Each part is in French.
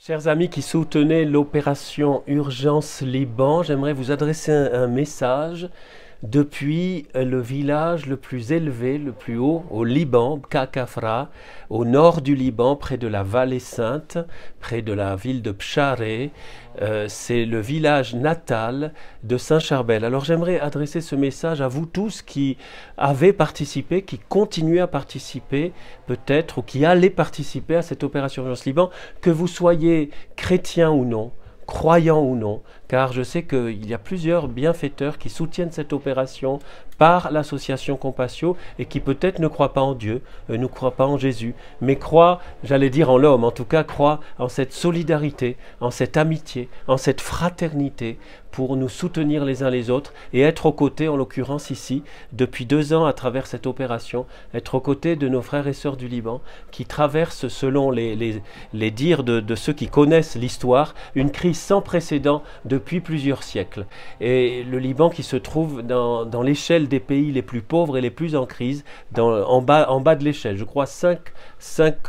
Chers amis qui soutenaient l'opération Urgence Liban, j'aimerais vous adresser un message depuis le village le plus élevé, le plus haut, au Liban, Kakafra, au nord du Liban, près de la Vallée Sainte, près de la ville de Psharé. C'est le village natal de Saint-Charbel. Alors j'aimerais adresser ce message à vous tous qui avez participé, qui continuez à participer peut-être, ou qui allez participer à cette opération Urgence Liban, que vous soyez chrétien ou non, croyants ou non, car je sais qu'il y a plusieurs bienfaiteurs qui soutiennent cette opération par l'association Compassion et qui peut-être ne croient pas en Dieu, ne croient pas en Jésus, mais croient, j'allais dire en l'homme, en tout cas croient en cette solidarité, en cette amitié, en cette fraternité pour nous soutenir les uns les autres et être aux côtés, en l'occurrence ici, depuis 2 ans à travers cette opération, être aux côtés de nos frères et sœurs du Liban qui traversent, selon les dires de ceux qui connaissent l'histoire, une crise sans précédent depuis plusieurs siècles. Et le Liban qui se trouve dans l'échelle des pays les plus pauvres et les plus en crise, en bas de l'échelle, je crois 5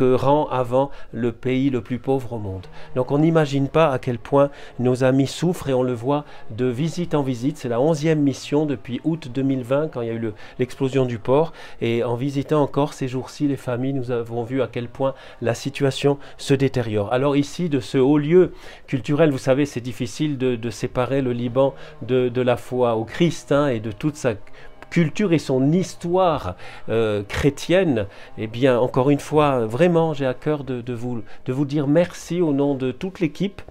rangs avant le pays le plus pauvre au monde. Donc on n'imagine pas à quel point nos amis souffrent et on le voit de visite en visite. C'est la 11e mission depuis août 2020 quand il y a eu l'explosion du port, et en visitant encore ces jours-ci les familles, nous avons vu à quel point la situation se détériore. Alors ici, de ce haut lieu culturel, vous savez, c'est difficile de séparer le Liban de la foi au Christ et de toute sa culture et son histoire chrétienne. Eh bien, encore une fois, vraiment, j'ai à cœur de vous dire merci au nom de toute l'équipe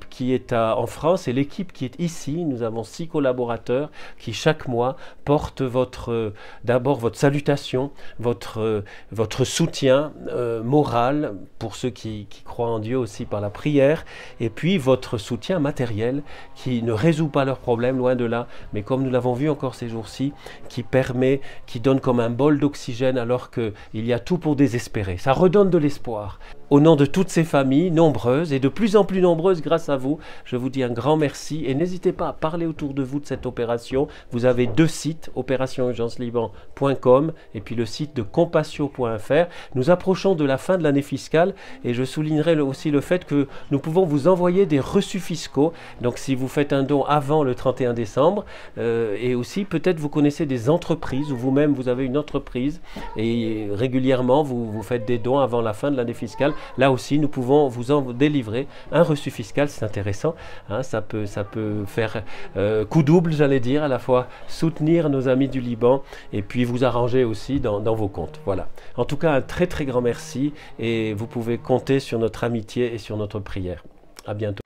qui est en France et l'équipe qui est ici. Nous avons 6 collaborateurs qui, chaque mois, portent d'abord votre salutation, votre soutien moral, pour ceux qui croient en Dieu aussi par la prière, et puis votre soutien matériel qui ne résout pas leurs problèmes, loin de là, mais comme nous l'avons vu encore ces jours-ci, qui donne comme un bol d'oxygène alors qu'il y a tout pour désespérer. Ça redonne de l'espoir. Au nom de toutes ces familles nombreuses et de plus en plus nombreuses grâce à vous, je vous dis un grand merci et n'hésitez pas à parler autour de vous de cette opération. Vous avez 2 sites, opérationurgenceliban.com et puis le site de compassion.fr. Nous approchons de la fin de l'année fiscale et je soulignerai aussi le fait que nous pouvons vous envoyer des reçus fiscaux. Donc si vous faites un don avant le 31 décembre et aussi peut-être vous connaissez des entreprises ou vous-même vous avez une entreprise et régulièrement vous faites des dons avant la fin de l'année fiscale. Là aussi, nous pouvons vous en délivrer un reçu fiscal, c'est intéressant. Ça peut faire coup double, j'allais dire, à la fois soutenir nos amis du Liban et puis vous arranger aussi dans vos comptes. Voilà. En tout cas, un très très grand merci et vous pouvez compter sur notre amitié et sur notre prière. À bientôt.